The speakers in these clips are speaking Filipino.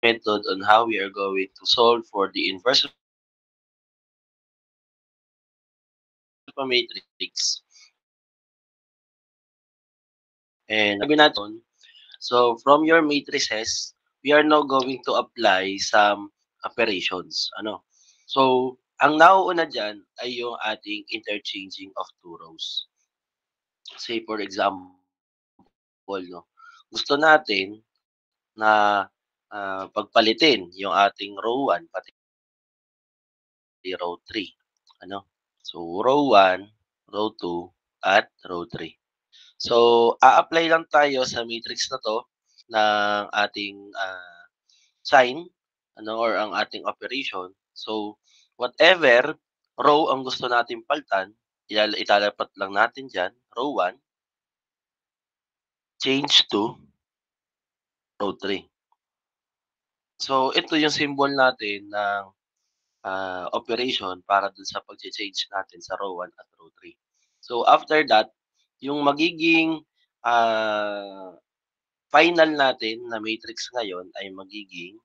method on how we are going to solve for the inverse of a matrix. And gagawin natin, so from your matrices, we are now going to apply some operations. So, ang nauuna dyan ay yung ating interchanging of two rows. Say for example, gusto natin na pagpalitin yung ating row 1 pati row 3. So, row 1, row 2, at row 3. So, a-apply lang tayo sa matrix na to ng ating sign or ang ating operation. So, whatever row ang gusto natin paltan, italapat lang natin dyan, row 1, change to row 3. So, ito yung symbol natin ng operation para dun sa pag-change natin sa row 1 at row 3. So, after that, yung magiging final natin na matrix ngayon ay magiging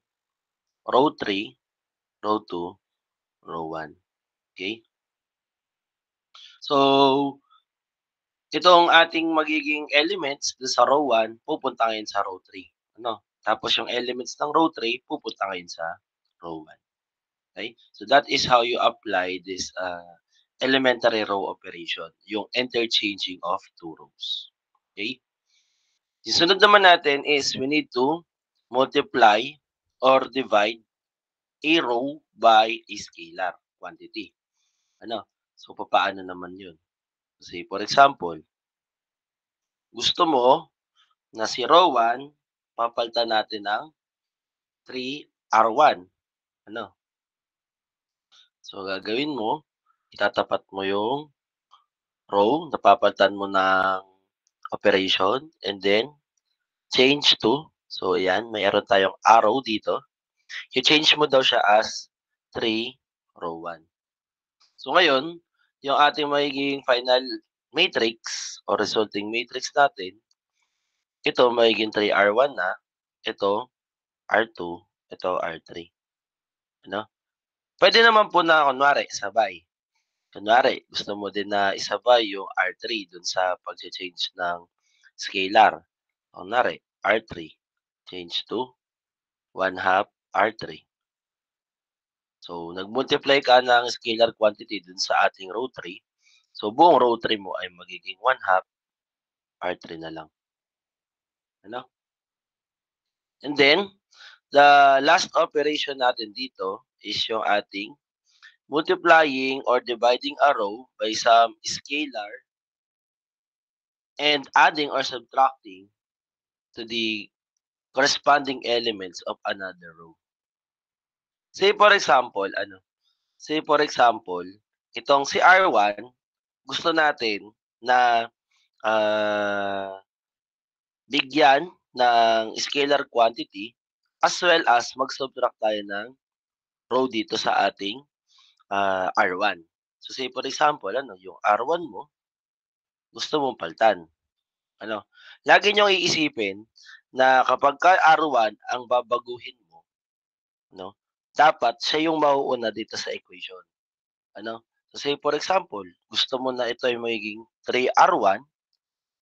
row 3, row 2, row 1. Okay? So, itong ating magiging elements dun sa row 1, pupunta ngayon sa row 3. Tapos yung elements ng row 3, pupunta ngayon sa row 1. Okay? So, that is how you apply this elementary row operation, yung interchanging of two rows. Okay? Yung sunod naman natin is we need to multiply or divide a row by a scalar quantity. So, papaano naman yun? Say, for example, gusto mo na si row 1, papalitan natin ng 3R1. So, gagawin mo, itatapat mo yung row, napapalitan mo ng operation, and then, change to, so ayan, mayroon tayong arrow dito. I-change mo daw siya as 3, row 1. So, ngayon, yung ating magiging final matrix o resulting matrix natin, ito magiging 3R1 na, ito R2, ito R3. Pwede naman po na kunwari sabay. Kunwari, gusto mo din na isabay yung R3 dun sa pag-change ng scalar. Kunwari, R3, change to 1/2 R3. So, nag-multiply ka ng scalar quantity dun sa ating row 3. So, buong row 3 mo ay magiging 1/2 R3 na lang. And then, the last operation natin dito is yung ating multiplying or dividing a row by some scalar and adding or subtracting to the corresponding elements of another row. Say for example, itong si R1, gusto natin na bigyan ng scalar quantity as well as mag-subtract tayo ng row dito sa ating R1. So say for example, yung R1 mo, gusto mong paltan. Lagi niyong iisipin na kapag ka R1 ang babaguhin mo, dapat siya yung mauuna dito sa equation. So say for example, gusto mo na ito ay magiging 3R1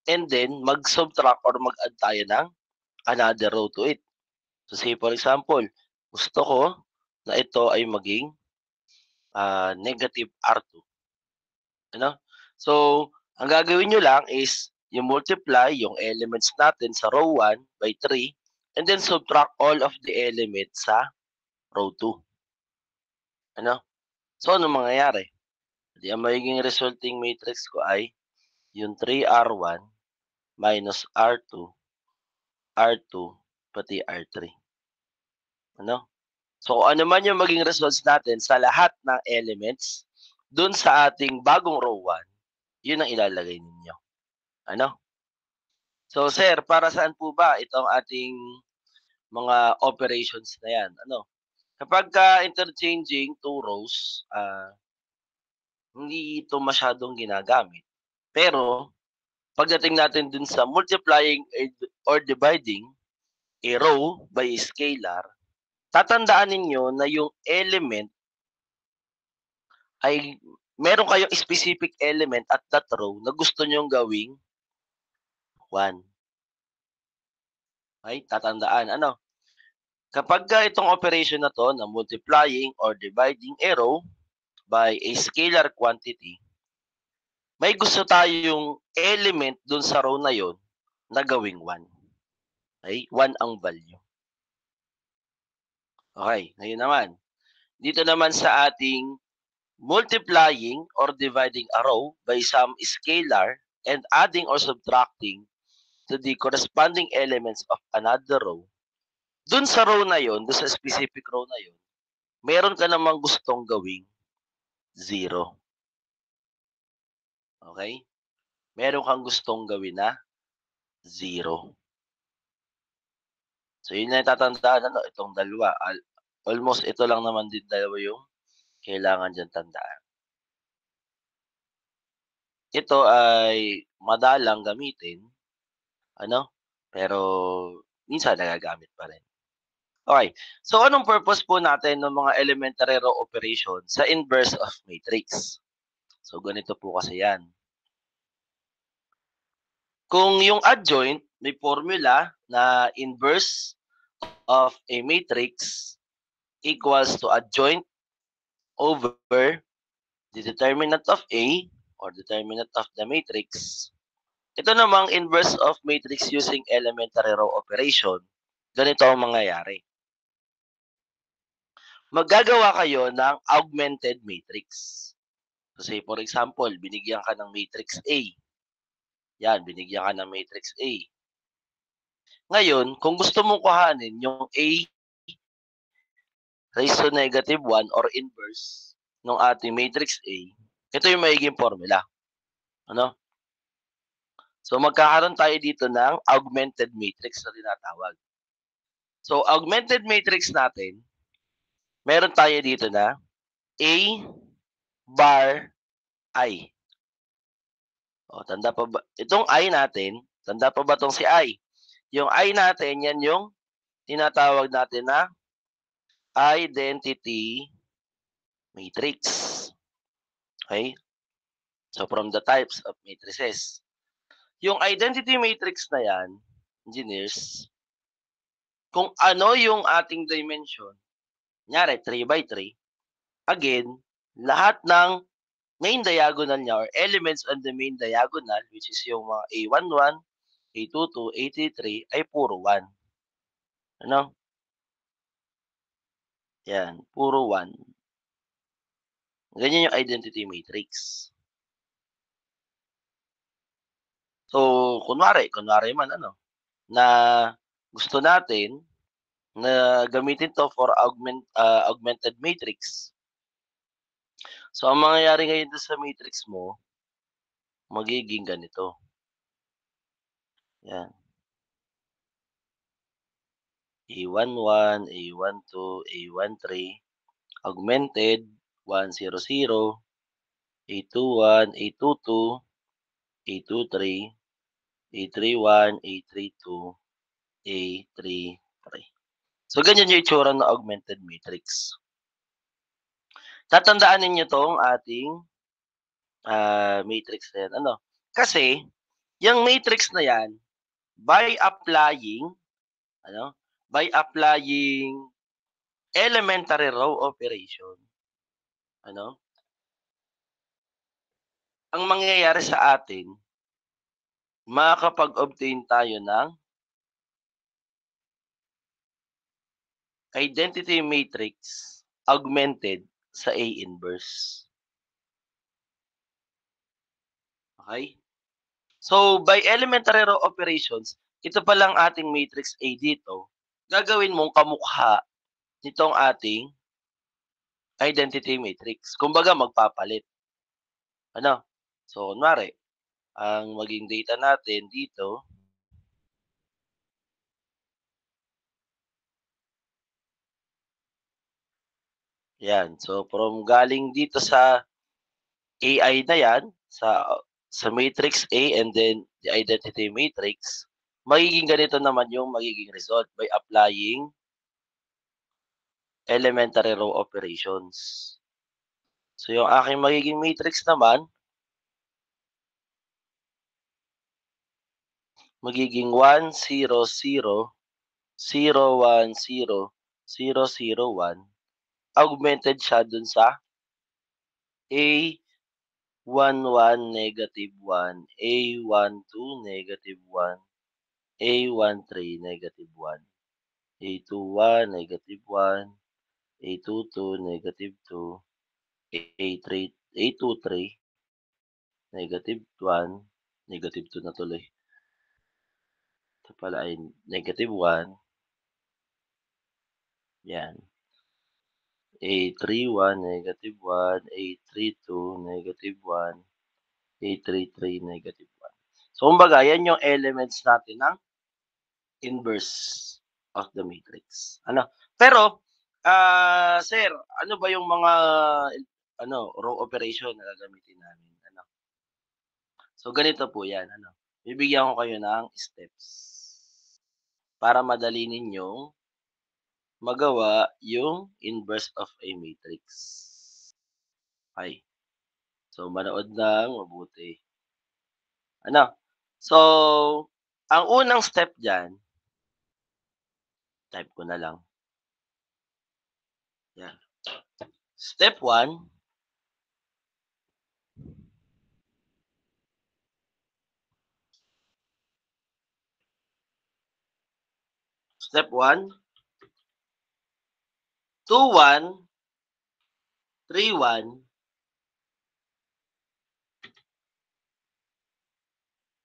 and then mag-subtract or mag-add tayo ng another row to it. So say for example, gusto ko na ito ay maging negative R2. So, ang gagawin nyo lang is yung multiply yung elements natin sa row 1 by 3 and then subtract all of the elements sa row 2. So, ano mangyayari? Di ang magiging resulting matrix ko ay yung 3R1 minus R2, R2, pati R3. So, ano man yung maging results natin sa lahat ng elements dun sa ating bagong row 1, yun ang ilalagay ninyo. So, sir, para saan po ba itong ating mga operations na yan? Kapag interchanging two rows, hindi ito masyadong ginagamit. Pero, pagdating natin dun sa multiplying or dividing a row by a scalar, tatandaan ninyo na yung element ay meron kayong specific element at that row na gusto niyong gawing 1. Okay, tatandaan ano, kapagka itong operation na 'to na multiplying or dividing a row by a scalar quantity, may gusto tayong element dun sa row na yon na gawing 1. Okay, 1 ang value. Okay, ngayon naman, dito naman sa ating multiplying or dividing a row by some scalar and adding or subtracting to the corresponding elements of another row, dun sa row na yon, dun sa specific row na yon, meron ka namang gustong gawing 0. Okay? Meron kang gustong gawin na 0. So, yun na yung tatandaan, ano, itong dalawa. Almost ito lang naman din dalawa yung kailangan dyan tandaan. Ito ay madalang gamitin, ano, pero minsan nagagamit pa rin. Okay. So, anong purpose po natin ng mga elementary row operation sa inverse of matrix? So, ganito po kasi yan. Kung yung adjoint may formula na inverse of a matrix equals to adjoint over the determinant of A or determinant of the matrix. Ito namang inverse of matrix using elementary row operation. Ganito ang mangyayari. Maggagawa kayo ng augmented matrix. So say for example, binigyan ka ng matrix A. Yan, binigyan ka ng matrix A. Ngayon, kung gusto mong kuhanin yung A raised to negative 1 or inverse ng ating matrix A, ito yung magiging formula. Ano? So, magkakaroon tayo dito ng augmented matrix na tinatawag. So, augmented matrix natin, meron tayo dito na A bar I. O, tanda pa ba? Itong I natin, tanda pa ba itong si I? Yung I natin, yan yung tinatawag natin na identity matrix. Okay? So, from the types of matrices. Yung identity matrix na yan, engineers, kung ano yung ating dimension, kunyari 3x3, again, lahat ng main diagonal niya or elements on the main diagonal, which is yung mga A11, A22, A33, ay puro 1. Ano? Yan, puro 1. Ganyan yung identity matrix. So, kunwari man ano, na gusto natin na gamitin to for augmented matrix. So, ang mangyayari ngayon doon sa matrix mo, magiging ganito. Yan. A11, A12, A13, augmented, 100, A21, A22, A23, A31, A32, A33. So, ganyan yung itsura ng augmented matrix. Tatandaan ninyo tong ating matrix na yan. Ano? Kasi, yung matrix na yan, by applying elementary row operation, ang mangyayari sa atin, makakapag-obtain tayo ng identity matrix augmented sa A inverse. Okay? So, by elementary row operations, ito pa lang ating matrix A dito, gagawin mong kamukha nitong ating identity matrix. Kumbaga, magpapalit. Ano? So, kunwari, ang maging data natin dito, yan. So, from galing dito sa AI na yan, sa matrix A and then the identity matrix, magiging ganito naman yung magiging result by applying elementary row operations. So, yung aking magiging matrix naman, magiging 1, 0, 0, 0, 1, 0, 0, 0, 1, augmented siya dun sa A 1, 1, negative 1, A 1, 2, negative 1, A 1, 3, negative 1, A 2, 1, negative 1, A 2, 2, negative 2, A 3, A 2, 3, negative 1, negative 2 na tuloy. Ito pala ay negative 1, yan. A 3, 1, negative 1, A 3, 2, negative 1, A 3, 3, negative 1. So, kumbaga, yan yung elements natin ng inverse of the matrix. Ano? Pero, sir, ano ba yung mga row operation na gagamitin namin? Ano? So, ganito po yan. Ano? Bibigyan ko kayo ng steps para madali ninyong magawa yung inverse of a matrix. Okay. So, manood ng mabuti. Ano? So, ang unang step dyan, type ko na lang. Yan. Step 1, Step 1, 2, 1, 3, 1,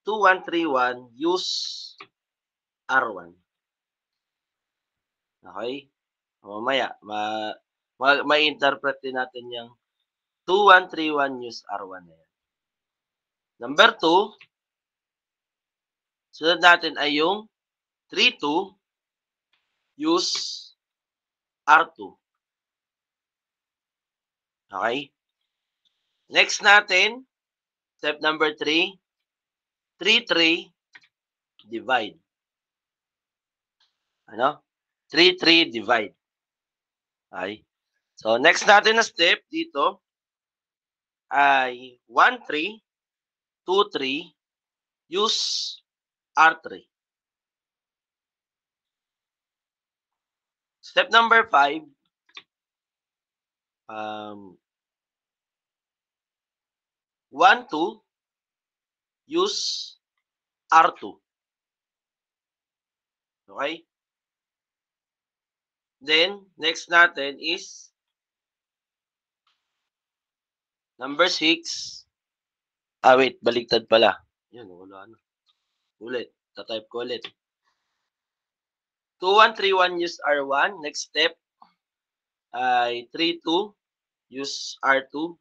2, 1, 3, 1, use R1. Okay? Mamaya, ma-interpret din natin yung 2, 1, 3, 1, use R1 na yan. Number 2, sunod natin ay yung 3, 2, use R2. Okay? Next natin, step number 3, 3, 3, divide. Ano? 3, 3, divide. Okay? So, next natin na step dito ay 1, 3, 2, 3, use R3. Step number 5, 1, 2, use R2. Okay? Then, next natin is number 6. Wait, baligtad pala. Yun, wala na. Ulit, tatype ko ulit. 2, 1, 3, 1, use R1. Next step ay 3, 2, use R2.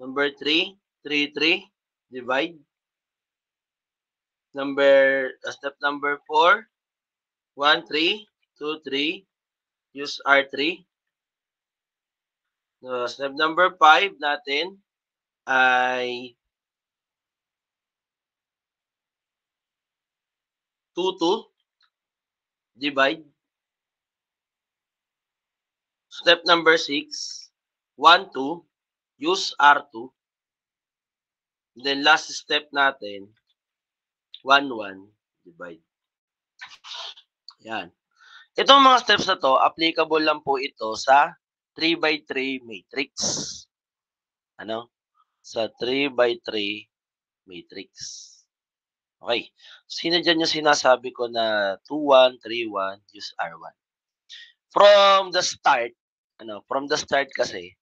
Number 3, 3, 3, divide. Step number 4, 1, 3, 2, 3, use R3. Step number 5 natin ay 2, 2, divide. Step number 6, 1, 2, use R2. Then last step natin, 1, 1, divide. Yan. Itong mga steps na to, applicable lang po ito sa 3 by 3 matrix. Ano? Sa 3 by 3 matrix. Okay. Sino dyan yung sinasabi ko na 2, 1, 3, 1, use R1? From the start kasi,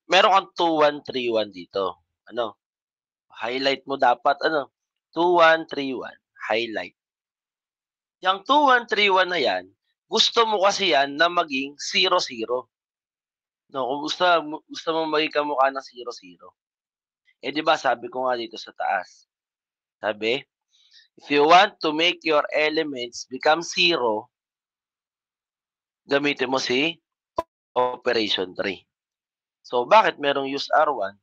meron kang 2, 1, 3, 1 dito. Ano? Highlight mo dapat, 2, 1, 3, 1. Highlight. Yang 2, 1, 3, 1 na yan, gusto mo kasi yan na maging 0, 0. No, kung gusto mo maging kamukha ng 0, 0. Eh, di ba sabi ko nga dito sa taas, sabi, if you want to make your elements become 0, gamitin mo si operation 3. So, bakit merong use R1?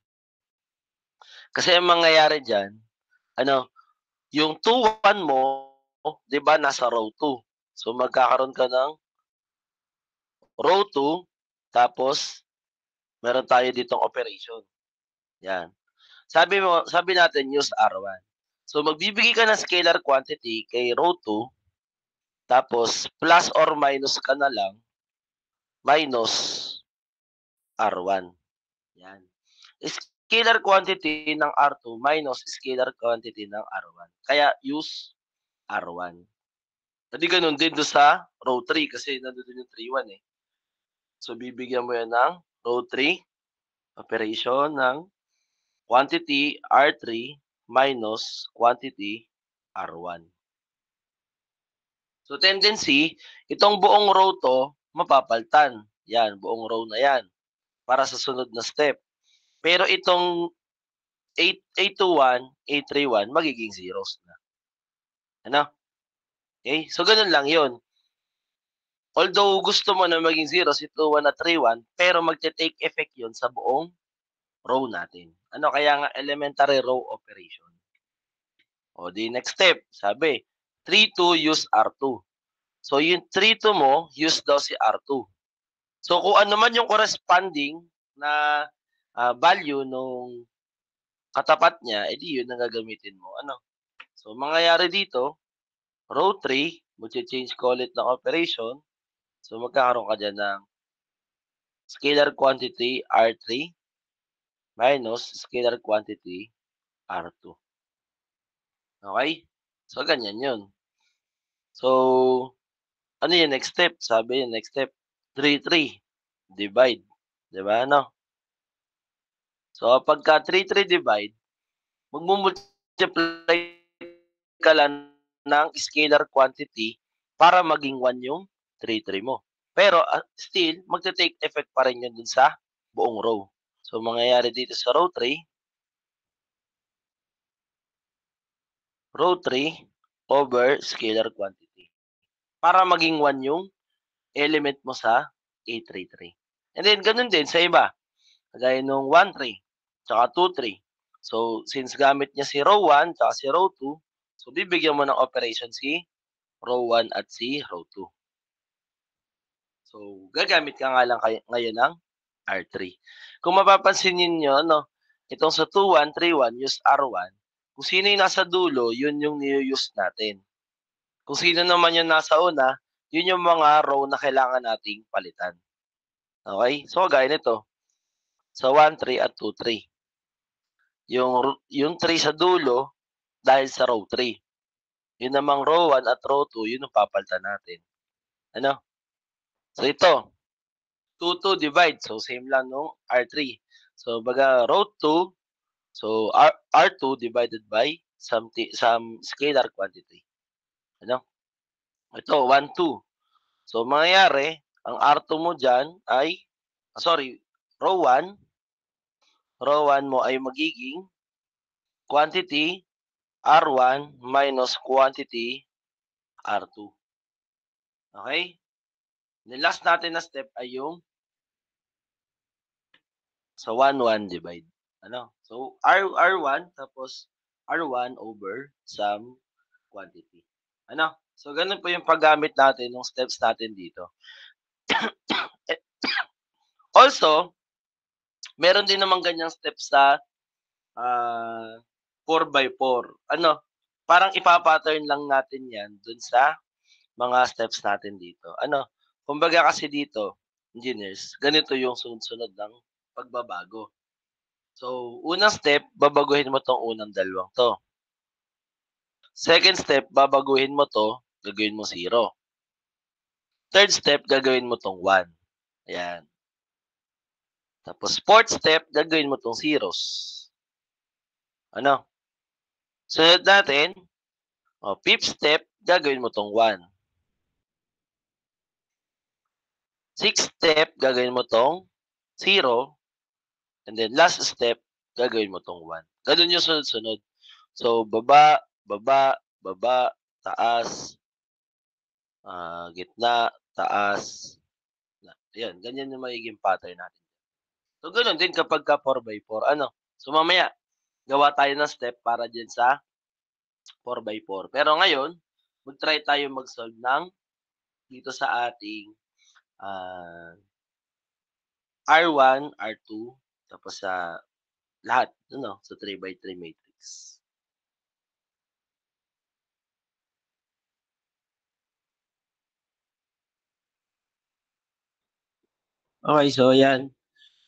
Kasi ang mangyayari dyan, yung 2, 1 mo, di ba, nasa row 2. So, magkakaroon ka ng row 2, tapos meron tayo ditong operation. Yan. Sabi natin use R1. So magbibigay ka ng scalar quantity kay row 2, tapos plus or minus ka na lang minus R1. Yan. Scalar quantity ng R2 minus scalar quantity ng R1. Kaya use R1. Hindi ganun din do sa row 3 kasi nandoon yung 3, 1 eh. So bibigyan mo yan ng row 3 operation ng quantity R3 minus quantity R1. So tendency, itong buong row 'to mapapalitan. Yan, buong row na yan para sa sunod na step. Pero itong A21, A31 magiging zeros na. Ano? Okay? So ganun lang 'yon. Although gusto mo na maging zeros, 21 at 31, pero magte-take effect 'yon sa buong row natin. Ano, kaya nga elementary row operation. O di next step, sabi, 3-2 use R2. So yung 3-2 mo, use daw si R2. So kung ano man yung corresponding na value nung katapat niya, edi yun ang gagamitin mo. Ano? So mangyayari dito, row 3, magche-change ko ulit ng operation. So magkakaroon ka dyan ng scalar quantity R3 minus scalar quantity R2. Okay? So ganyan yun. So, ano yung next step? Sabi yung next step, 3-3. Divide. Diba, ano? So, pagka 3-3 divide, magmumultiply ka lang ng scalar quantity para maging 1 yung 3-3 mo. Pero, still, magte-take effect pa rin yun dun sa buong row. So, mangyayari dito sa row 3 over scalar quantity. Para maging 1 yung element mo sa A33. And then, ganun din sa iba. Kagaya nung 1-3, tsaka 2-3. So, since gamit niya si row 1, tsaka si row 2, so bibigyan mo ng operation si row 1 at si row 2. So, gagamit ka nga lang ngayon ng R3. Kung mapapansin ninyo, no, itong sa 2-1, 3-1, use R1. Kung sino yung nasa dulo, yun yung ni-use natin. Kung sino naman yung nasa una, yun yung mga row na kailangan nating palitan. Okay? So, gaya nito. Sa 1-3 at 2-3. Yung 3 sa dulo, dahil sa row 3. Yun namang row 1 at row 2, yun ang papalitan natin. Ano? So, ito. 2-2 divide. So, same lang nung R3. So, baga row 2, so R2 divided by some scalar quantity. Ano? Ito, 1-2. So, mangyayari, ang R2 mo dyan ay, row 1 mo ay magiging quantity R1 minus quantity R2. Okay? The last natin na step ay yung sa 1-1 divide. Ano? So, R1 tapos R1 over some quantity. Ano? So, ganun po yung paggamit natin ng steps natin dito. Also, meron din naman ganyang steps sa 4x4. Ano? Parang ipa-pattern lang natin yan dun sa mga steps natin dito. Ano? Kumbaga kasi dito, engineers, ganito yung sunod-sunod ng pagbabago. So, unang step, babaguhin mo 'tong unang dalawang 'to. Second step, babaguhin mo 'to, gagawin mo 0. Third step, gagawin mo 'tong 1. Ayan. Tapos fourth step, gagawin mo 'tong zeros. Ano? Sunod natin, fifth step, gagawin mo 'tong 1. Sixth step, gagawin mo 'tong 0. And then last step, gagawin mo 'tong 1. Gano'n yung sunod-sunod. So, baba, baba, baba, taas, gitna, taas. Ayan, ganyan yung magiging pattern natin. So, gano'n din kapagka 4x4. Ano? So, mamaya, gawa tayo ng step para diyan sa 4x4. Pero ngayon, mag-try tayo mag-solve ng dito sa ating ah, R1, R2, tapos sa lahat ano, sa 3x3 matrix. Okay, so ayan.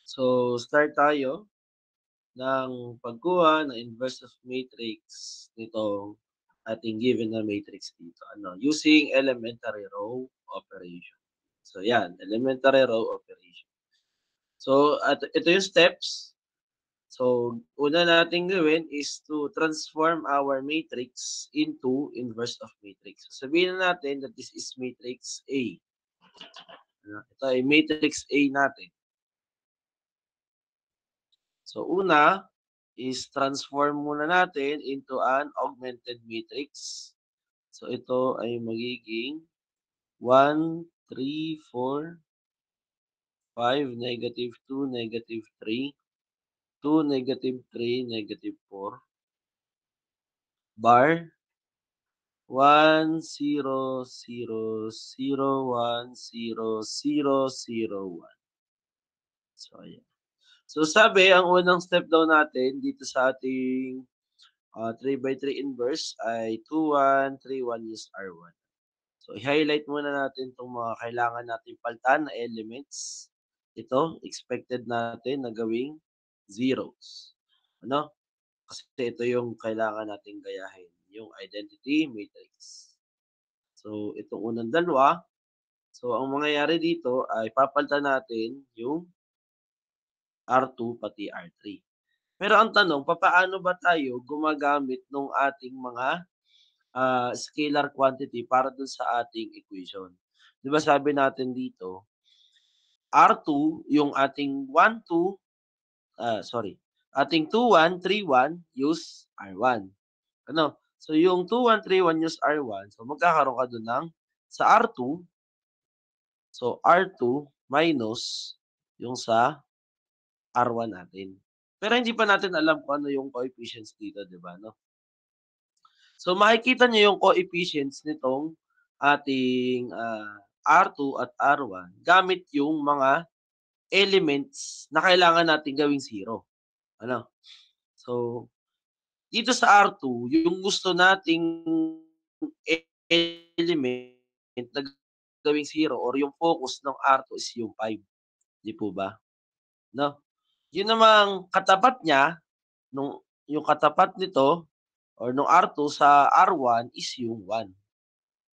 So, start tayo ng pagkuha ng inverse of matrix nitong ating given na matrix dito, ano, using elementary row operation. So, yan, elementary row operation. So, at ito yung steps. So, una nating gawin is to transform our matrix into inverse of matrix. So, sabihin na natin that this is matrix A. Ito ay matrix A natin. So, una is transform muna natin into an augmented matrix. So, ito ay magiging 1, 3, 4, 5, -2, -3, 2, -3, -4, bar 1, 0, 0, 0, 1, 0, 0, 0, 1. So, ayan. So, sabi, ang unang step daw natin dito sa ating 3x3 inverse ay 2, 1, 3, 1 use R1. So, i-highlight muna natin itong mga kailangan natin palitan na elements. Ito, expected natin na gawing zeros. Ano? Kasi ito yung kailangan nating gayahin, yung identity matrix. So, itong unang dalawa, so ang mangyayari dito ay papalitan natin yung R2 pati R3. Pero ang tanong, papaano ba tayo gumagamit ng ating mga scalar quantity para dun sa ating equation? 'Di ba sabi natin dito, R2 yung ating 1, 2, sorry, ating 2, 1, 3, 1 use R1. Ano? So yung 2, 1, 3, 1 use R1, so magkakaroon ka dun ng sa R2, so R2 minus yung sa R1 natin. Pero hindi pa natin alam kung ano yung coefficients dito, 'di ba, 'no? So makikita niyo yung coefficients nitong ating, R2 at R1 gamit yung mga elements na kailangan natin gawing zero, ano. So, dito sa R2 yung gusto nating element na gawing zero or yung focus ng R2 is yung 5, 'di po ba, 'no? Yun namang katapat niya yung katapat nito or nung R2 sa R1 is yung 1,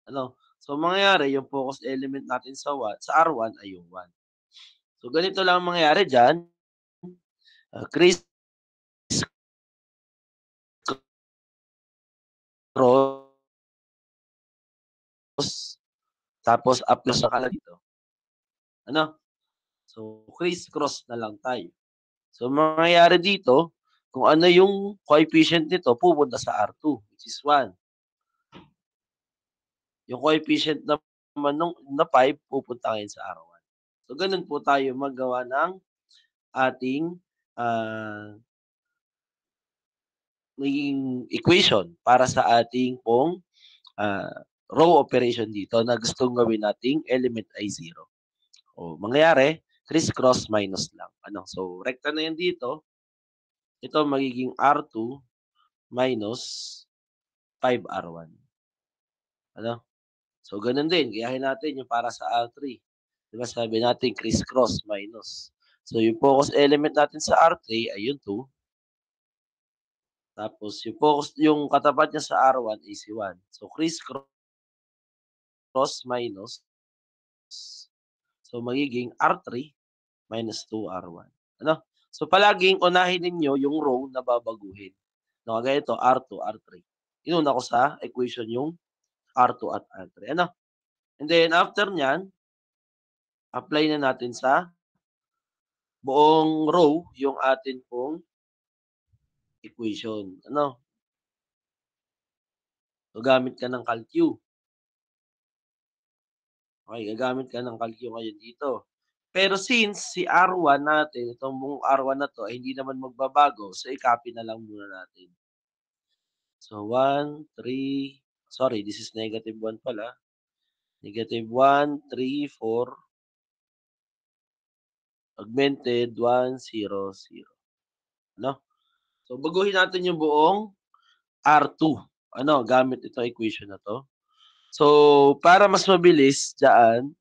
ano. So, mangyayari yung focus element natin sa R1 ay yung 1. So, ganito lang ang mangyayari diyan, criss cross tapos plus na dito, ano. So, criss-cross na lang tayo. So, mangyayari dito, kung ano yung coefficient nito pupunta sa R2 which is 1. Yung coefficient naman na 5 pupunta ngayon sa R1. So, gano'n po tayo maggawa ng ating, ah, magiging equation para sa ating pong, row operation dito na gustong gawin nating element ay 0. O mangyayari, criss-cross minus lang, ano. So, rekta na 'yan dito. Ito magiging R2 minus 5R1, ano. So, gano'n din gayahin natin yung para sa R3. 'Di ba sabi natin criss-cross minus. So, yung focus element natin sa R3 ay yung 2, tapos yung katapat niya sa R1 is si 1. So, criss-cross minus, so magiging R3 minus 2R1, ano. So, palaging unahin ninyo yung row na babaguhin. No, kagaya ito R2, R3. Inuna ko sa equation yung R2 at R3, ano. And then after niyan, apply na natin sa buong row yung atin pong equation, ano. So, gamit ka ng calcu. Okey, gagamit ka ng calcu ngayon dito. Pero since si R1 natin, itong buong R1 na 'to ay hindi naman magbabago, so i-copy na lang muna natin. So, 1, 3, sorry, this is -1 pala. -1, 3, 4. Augmented 1, 0, 0. Ano? So, baguhin natin yung buong R2. Ano, gamit itong equation na 'to. So, para mas mabilis diyaan,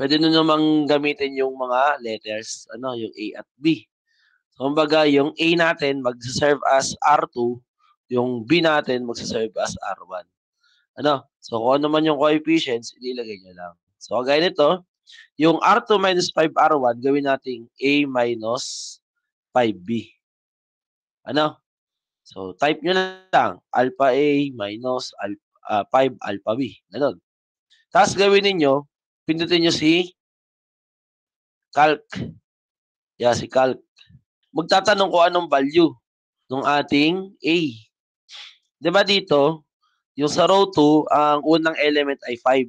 puwede niyo namang gamitin yung mga letters, ano, yung A at B. So, kumbaga yung A natin magse-serve as R2, yung B natin magse-serve as R1. Ano, so kung ano man yung coefficients, ililagay niyo lang. So, kagaya nito, yung R2 minus 5R1 gawin nating A minus 5B. Ano? So, type niyo lang alpha A minus 5 alpha B, gano'n. Ta's gawin ninyo, pindutin niyo si calc, si calc. Magtatanong kung anong value nung ating A. 'Di ba dito, yung sa row 2 ang unang element ay 5.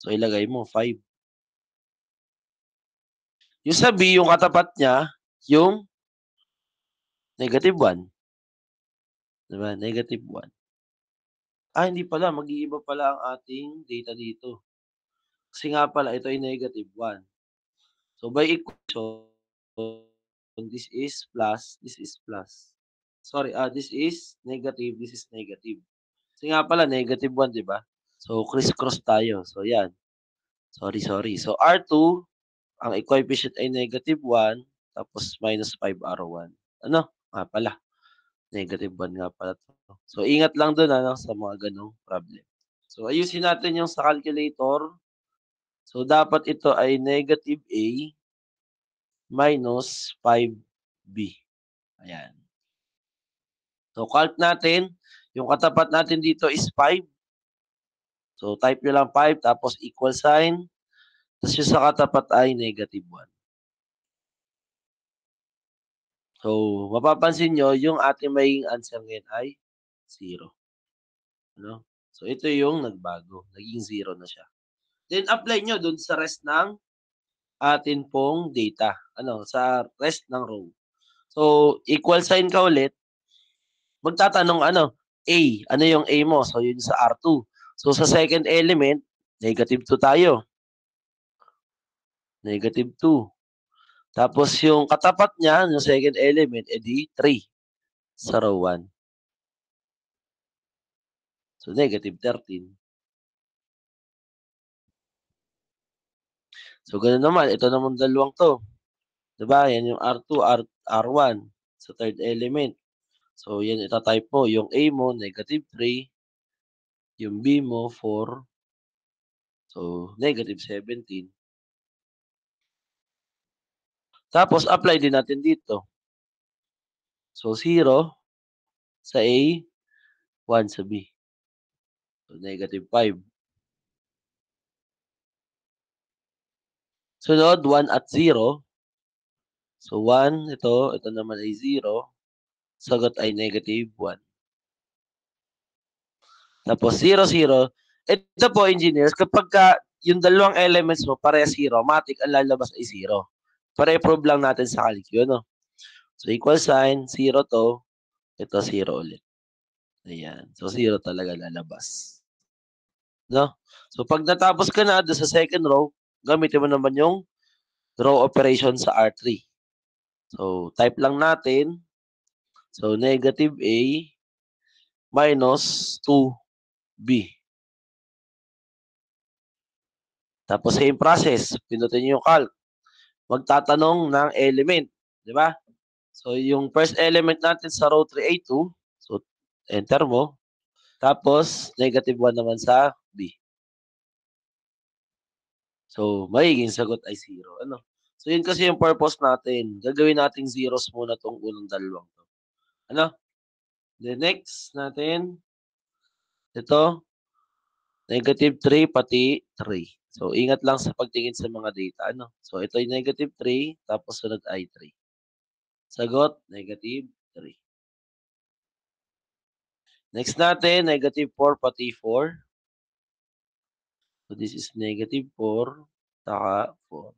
So, ilagay mo 5. Yung sa B, yung katapat niya, yung -1. 'Di ba, -1. Hindi pala, mag-iiba pala ang ating data dito. Kasi nga pala ito ay -1. So, by equation, this is plus, this is plus. Sorry, this is negative, this is negative. Kasi nga pala -1, 'di ba? So, criss-cross tayo. So, 'yan. Sorry. So, R2, ang coefficient ay -1 tapos -5R1. Ano, nga pala, -1 nga pala 'to. So, ingat lang do'n ano, sa mga gano'ng problem. So, ayusin natin yung sa calculator. So, dapat ito ay -A minus 5B. Ayan. So, calc natin, yung katapat natin dito is 5. So, type nyo lang 5 tapos equal sign. Tapos yung sa katapat ay -1. So, mapapansin nyo, yung ating magiging answer ngayon ay 0. Ano? So, ito yung nagbago. Naging 0 na siya. Then, apply nyo dun sa rest ng atin pong data. Ano? Sa rest ng row. So, equal sign ka ulit. Magtatanong ano, A. Ano yung A mo? So, yun sa R2. So, sa second element, -2 tayo. -2. Tapos yung katapat niya, yung second element, edi 3 sa row 1. So, -13. So, gano'n naman, ito namang dalawang 'to. 'Di ba, yan yung R2, R1 sa third element. So, yan ita-type mo, yung A mo -3, yung B mo 4, so -17. Tapos apply din natin dito. So, 0 sa A, 1 sa B. So, -5. Sunod, 1 at 0. So, 1 ito naman ay 0. Sagot ay -1. Tapos 0, 0. Ito po engineers, kapagka yung dalawang elements mo parehas 0, matic ang lalabas ay 0. Para i-prove lang natin sa calcu, ano? So, equal sign, 0 'to, ito 0 ulit. Ayan. So, 0 talaga lalabas. 'No? So, 'pag natapos ka na do'n sa second row, gamitin mo naman yung row operation sa R3. So, type lang natin. So, -A minus 2B. Tapos same process, pindutin niyo yung calc. Magtatanong ng element, 'di ba? So, yung first element natin sa row 3 ay 2. So, enter mo. Tapos, -1 naman sa B. So, magiging sagot ay 0. Ano? So, yun kasi yung purpose natin. Gagawin nating zeros muna tong unang dalawang to. Ano? The next natin, ito, -3 pati 3. So, ingat lang sa pagtingin sa mga data. Ano? So, ito ay -3, tapos sunod ay 3. Sagot, -3. Next natin, -4 pati 4. So, this is -4, saka 4.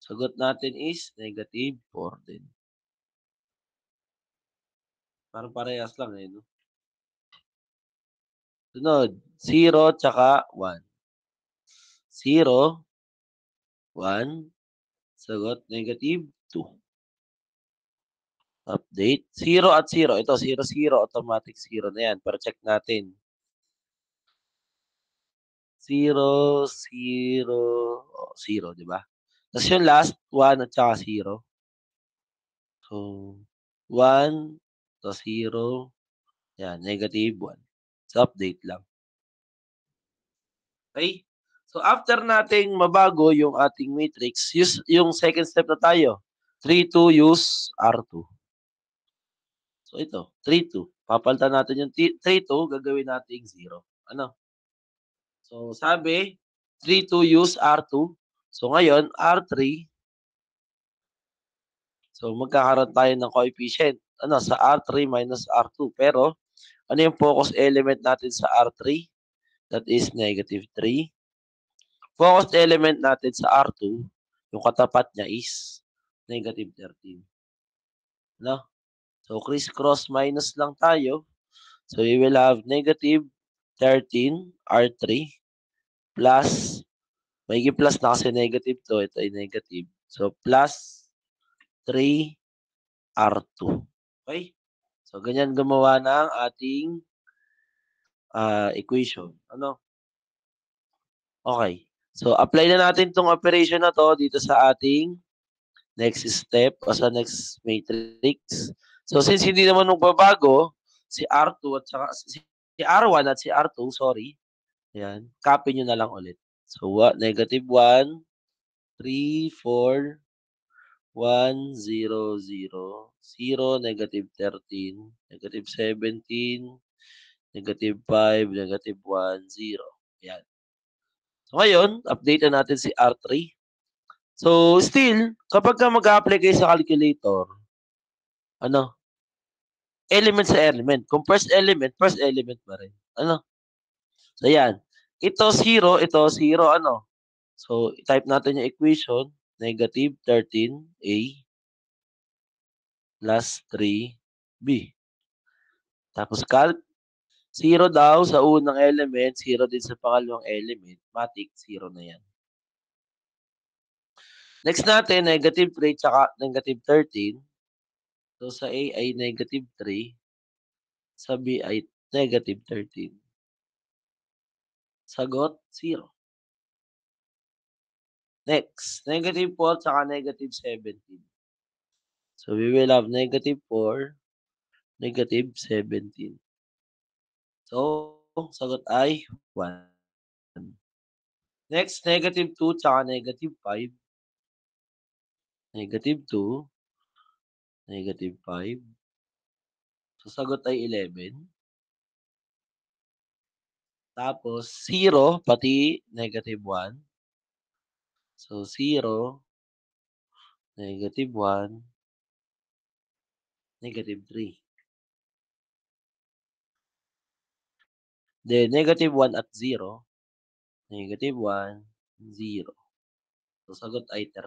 Sagot natin is -4 din. Parang parehas lang eh, no? Sunod, 0 tsaka 1. 0, 1. Sagot, -2. Update. 0 at 0. Ito, 0, 0. Automatic 0 na yan. Pero check natin. 0, 0, oh, 0, di ba? Tapos yung last, 1 at saka 0. So, 1 to 0. Yan, -1. So, update lang. Okay? So, after nating mabago yung ating matrix, yung second step na tayo. 3, 2, use R2. So, ito, 3, 2. Papalitan natin yung 3, 2, gagawin nating 0. Ano? So, sabi, 3, 2, use R2. So, ngayon, R3. So, magkakaroon tayo ng coefficient. Ano? Sa R3 minus R2. Pero, ano yung focus element natin sa R3? That is -3. Focus element natin sa R2, yung katapat niya is -13. No? So, criss-cross minus lang tayo. So, we will have -13 R3 plus, may plus na kasi -2. Ito ay negative. So, plus 3 R2. Okay? So, ganyan gumawa ng ating equation. Ano? Okay. So, apply na natin tong operation na to dito sa ating next step o sa next matrix. So, since hindi naman magbabago si R2 at saka si R1 at si R2, sorry. Ayan, copy nyo na lang ulit. So, -1, 3, 4, 1, 0, 0, 0, -13, -17, -5, -1, 0. Ayan. So, ngayon, update na natin si R3. So, still, kapag mag-a-apply kayo sa calculator, ano, element sa element. Kung first element pa rin. Ano? So, yan. Ito 0, ito 0, ano? So, type natin yung equation, -13a plus 3b. Tapos calc, 0 daw sa unang element, 0 din sa pangalawang element. Matic, 0 na yan. Next natin, -3 tsaka -13. So, sa A ay -3, sa B ay -13. Sagot, 0. Next, -4 tsaka -17. So, we will have -4, -17. So, sagot ay 1. Next, -2 tsaka -5. -2, -5. So, sagot ay 11. Tapos, 0 pati -1. So, 0, -1, -3. Then, -1 at 0, -1, 0. So, sagot ay 13.